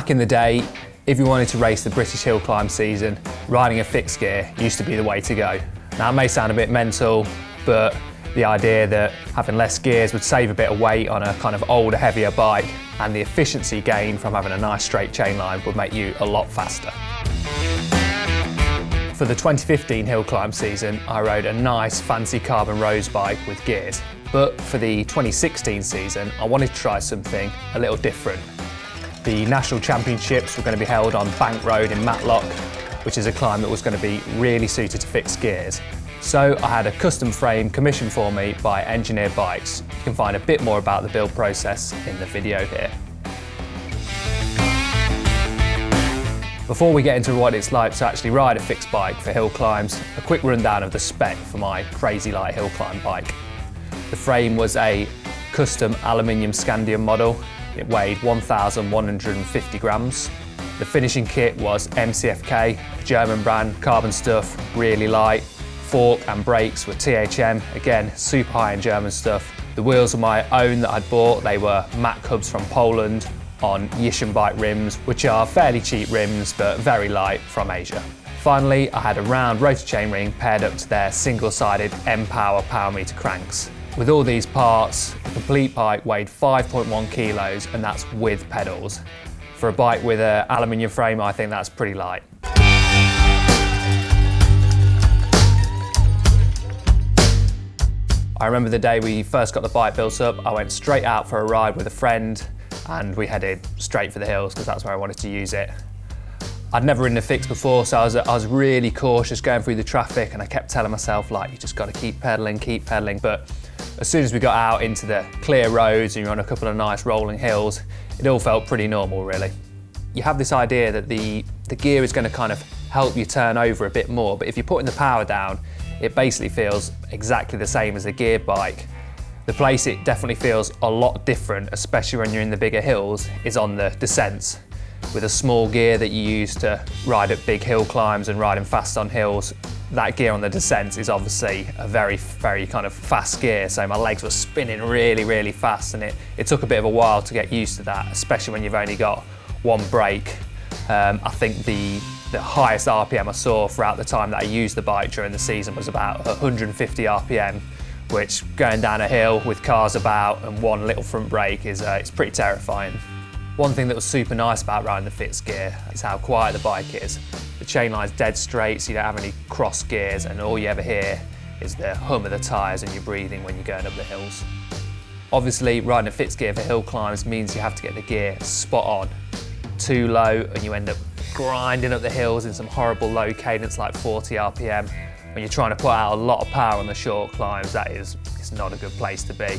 Back in the day, if you wanted to race the British hill climb season, riding a fixed gear used to be the way to go. Now it may sound a bit mental, but the idea that having less gears would save a bit of weight on a kind of older, heavier bike, and the efficiency gain from having a nice straight chain line would make you a lot faster. For the 2015 hill climb season, I rode a nice fancy carbon rose bike with gears. But for the 2016 season, I wanted to try something a little different. The national championships were going to be held on Bank Road in Matlock, which is a climb that was going to be really suited to fixed gears. So I had a custom frame commissioned for me by Engineer Bikes. You can find a bit more about the build process in the video here. Before we get into what it's like to actually ride a fixed bike for hill climbs, a quick rundown of the spec for my crazy light hill climb bike. The frame was a custom aluminium scandium model. It weighed 1,150 grams. The finishing kit was MCFK, a German brand, carbon stuff, really light. Fork and brakes were THM, again, super high-end German stuff. The wheels were my own that I'd bought. They were Mack hubs from Poland on Yishin bike rims, which are fairly cheap rims, but very light from Asia. Finally, I had a round rotor chainring paired up to their single-sided M-Power power meter cranks. With all these parts, the complete bike weighed 5.1 kilos, and that's with pedals. For a bike with an aluminium frame, I think that's pretty light. I remember the day we first got the bike built up, I went straight out for a ride with a friend, and we headed straight for the hills because that's where I wanted to use it. I'd never ridden a fix before, so I was really cautious going through the traffic, and I kept telling myself, like, you just got to keep pedaling, but as soon as we got out into the clear roads and you're on a couple of nice rolling hills, it all felt pretty normal, really. You have this idea that the gear is going to kind of help you turn over a bit more, but if you're putting the power down, it basically feels exactly the same as a geared bike. The place it definitely feels a lot different, especially when you're in the bigger hills, is on the descents. With a small gear that you use to ride at big hill climbs and riding fast on hills, that gear on the descents is obviously a very, very kind of fast gear, so my legs were spinning really, really fast, and it took a bit of a while to get used to that, especially when you've only got one brake. I think the highest RPM I saw throughout the time that I used the bike during the season was about 150 RPM, which going down a hill with cars about and one little front brake is it's pretty terrifying. One thing that was super nice about riding the fixed gear is how quiet the bike is. The chain line's dead straight, so you don't have any cross gears, and all you ever hear is the hum of the tyres and your breathing when you're going up the hills. Obviously, riding a fixed gear for hill climbs means you have to get the gear spot on. Too low and you end up grinding up the hills in some horrible low cadence like 40 RPM. When you're trying to put out a lot of power on the short climbs, it's not a good place to be.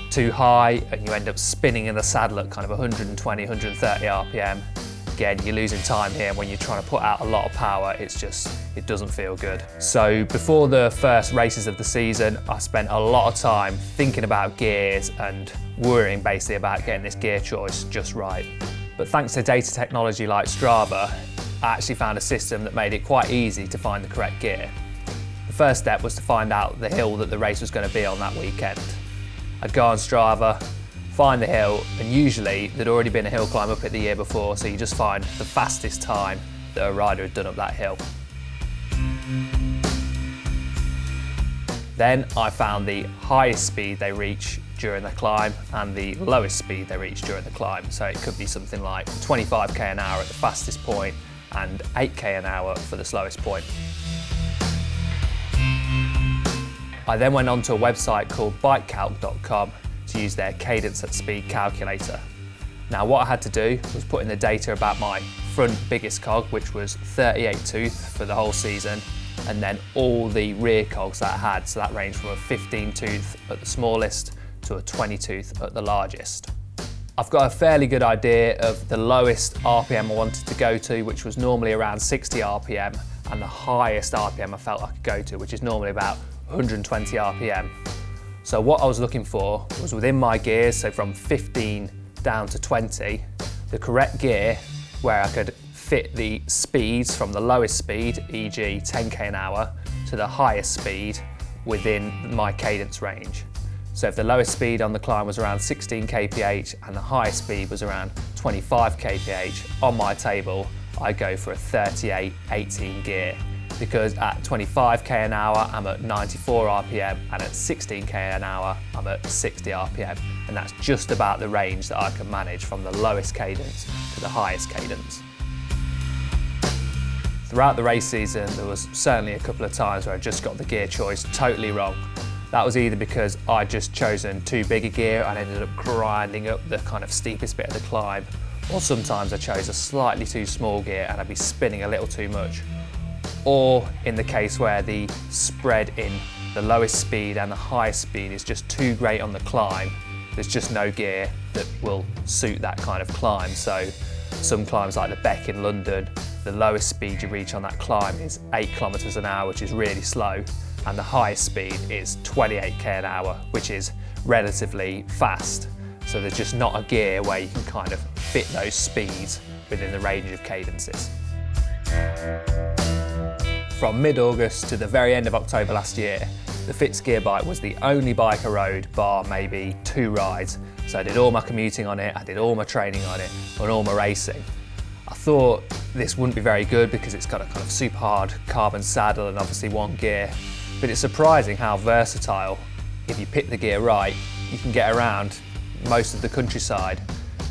Too high and you end up spinning in the saddle at kind of 120, 130 RPM. Again, you're losing time here. When you're trying to put out a lot of power, it doesn't feel good. So before the first races of the season, I spent a lot of time thinking about gears and worrying basically about getting this gear choice just right. But thanks to data technology like Strava, I actually found a system that made it quite easy to find the correct gear. The first step was to find out the hill that the race was going to be on that weekend. I'd go on Strava, find the hill, and usually there'd already been a hill climb up it the year before, so you just find the fastest time that a rider had done up that hill. Then I found the highest speed they reach during the climb and the lowest speed they reach during the climb. So it could be something like 25k an hour at the fastest point and 8k an hour for the slowest point. I then went onto a website called bikecalc.com to use their Cadence at speed calculator. Now what I had to do was put in the data about my front biggest cog, which was 38 tooth for the whole season, and then all the rear cogs that I had, so that ranged from a 15 tooth at the smallest to a 20 tooth at the largest. I've got a fairly good idea of the lowest RPM I wanted to go to, which was normally around 60 RPM, and the highest RPM I felt I could go to, which is normally about 120 RPM. So what I was looking for was within my gears, so from 15 down to 20, the correct gear where I could fit the speeds from the lowest speed, e.g. 10k an hour, to the highest speed within my cadence range. So if the lowest speed on the climb was around 16 kph and the highest speed was around 25 kph on my table, I go for a 38-18 gear, because at 25k an hour, I'm at 94 RPM, and at 16k an hour, I'm at 60 RPM. And that's just about the range that I can manage from the lowest cadence to the highest cadence. Throughout the race season, there was certainly a couple of times where I just got the gear choice totally wrong. That was either because I'd just chosen too big a gear and ended up grinding up the kind of steepest bit of the climb, or sometimes I chose a slightly too small gear and I'd be spinning a little too much. Or in the case where the spread in the lowest speed and the highest speed is just too great on the climb, there's just no gear that will suit that kind of climb. So some climbs like the Beck in London, the lowest speed you reach on that climb is 8 kilometers an hour, which is really slow, and the highest speed is 28k an hour, which is relatively fast. So there's just not a gear where you can kind of fit those speeds within the range of cadences. From mid-August to the very end of October last year, the fixed gear bike was the only bike I rode, bar maybe 2 rides. So I did all my commuting on it, I did all my training on it, and all my racing. I thought this wouldn't be very good because it's got a kind of super hard carbon saddle and obviously one gear, but it's surprising how versatile, if you pick the gear right, you can get around most of the countryside.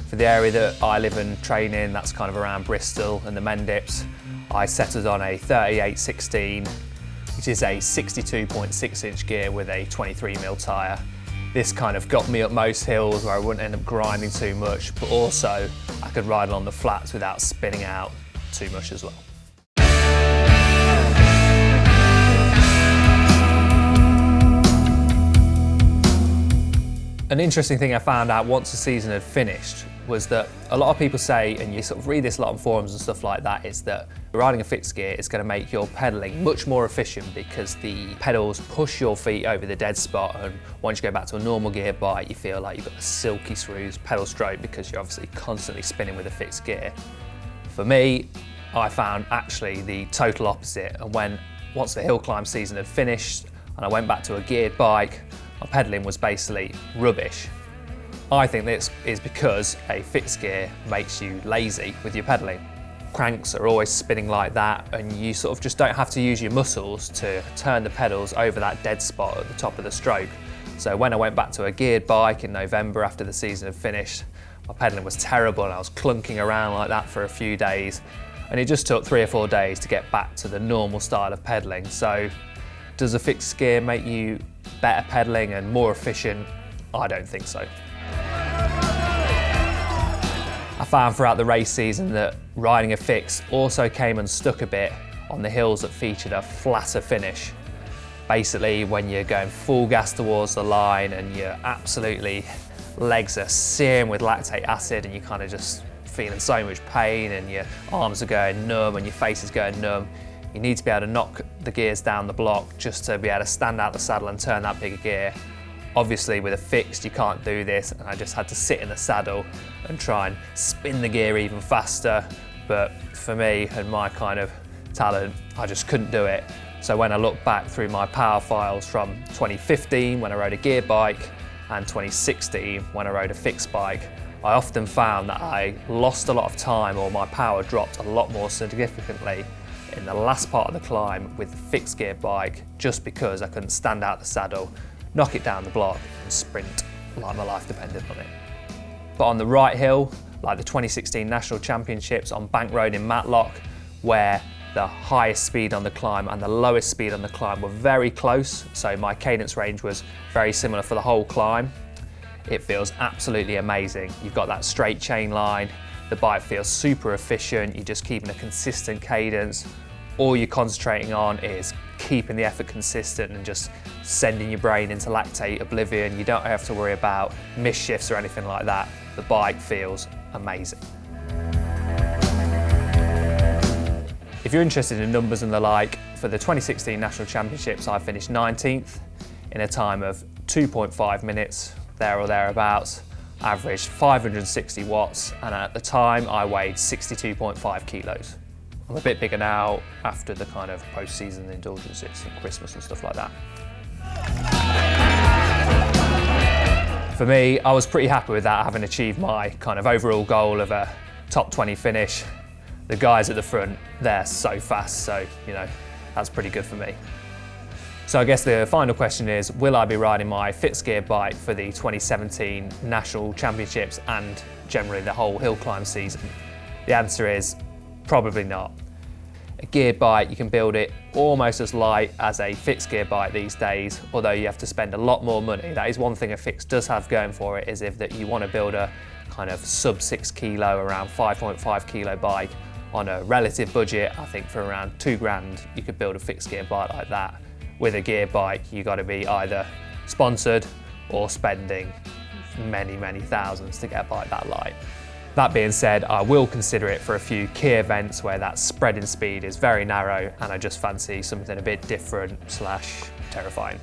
For the area that I live and train in, that's kind of around Bristol and the Mendips, I settled on a 38-16, which is a 62.6 inch gear with a 23mm tyre. This kind of got me up most hills where I wouldn't end up grinding too much, but also I could ride along the flats without spinning out too much as well. An interesting thing I found out once the season had finished was that a lot of people say, and you sort of read this a lot on forums and stuff like that, is that riding a fixed gear is going to make your pedalling much more efficient because the pedals push your feet over the dead spot, and once you go back to a normal gear bike you feel like you've got a silky smooth pedal stroke because you're obviously constantly spinning with a fixed gear. For me, I found actually the total opposite, and once the hill climb season had finished and I went back to a geared bike, my pedalling was basically rubbish. I think this is because a fixed gear makes you lazy with your pedalling. Cranks are always spinning like that, and you sort of just don't have to use your muscles to turn the pedals over that dead spot at the top of the stroke. So when I went back to a geared bike in November after the season had finished, my pedalling was terrible and I was clunking around like that for a few days, and it just took 3 or 4 days to get back to the normal style of pedalling. So does a fixed gear make you better pedalling and more efficient? I don't think so. I found throughout the race season that riding a fix also came unstuck a bit on the hills that featured a flatter finish. Basically, when you're going full gas towards the line and your legs are searing with lactate acid and you're kind of just feeling so much pain and your arms are going numb and your face is going numb, you need to be able to knock the gears down the block just to be able to stand out the saddle and turn that bigger gear. Obviously with a fixed you can't do this, and I just had to sit in the saddle and try and spin the gear even faster, but for me and my kind of talent, I just couldn't do it. So when I look back through my power files from 2015 when I rode a gear bike and 2016 when I rode a fixed bike, I often found that I lost a lot of time, or my power dropped a lot more significantly in the last part of the climb with the fixed gear bike, just because I couldn't stand out the saddle, knock it down the block and sprint like my life depended on it. But on the right hill, like the 2016 National Championships on Bank Road in Matlock, where the highest speed on the climb and the lowest speed on the climb were very close, so my cadence range was very similar for the whole climb, it feels absolutely amazing. You've got that straight chain line, the bike feels super efficient, you're just keeping a consistent cadence. All you're concentrating on is keeping the effort consistent and just sending your brain into lactate oblivion. You don't have to worry about misshifts or anything like that. The bike feels amazing. If you're interested in numbers and the like, for the 2016 National Championships I finished 19th in a time of 2.5 minutes, there or thereabouts, averaged 560 watts, and at the time I weighed 62.5 kilos. I'm a bit bigger now after the kind of post-season indulgences and Christmas and stuff like that. For me, I was pretty happy with that, having achieved my kind of overall goal of a top 20 finish. The guys at the front, they're so fast, so you know, that's pretty good for me. So I guess the final question is, will I be riding my fixed gear bike for the 2017 National Championships and generally the whole hill climb season? The answer is probably not. A geared bike, you can build it almost as light as a fixed gear bike these days, although you have to spend a lot more money. That is one thing a fixed does have going for it, is if that you want to build a kind of sub 6 kilo, around 5.5 kilo bike on a relative budget. I think for around £2,000 you could build a fixed gear bike like that. With a gear bike, you got to be either sponsored or spending many thousands to get a bike that light. That being said, I will consider it for a few key events where that spreading speed is very narrow and I just fancy something a bit different / terrifying.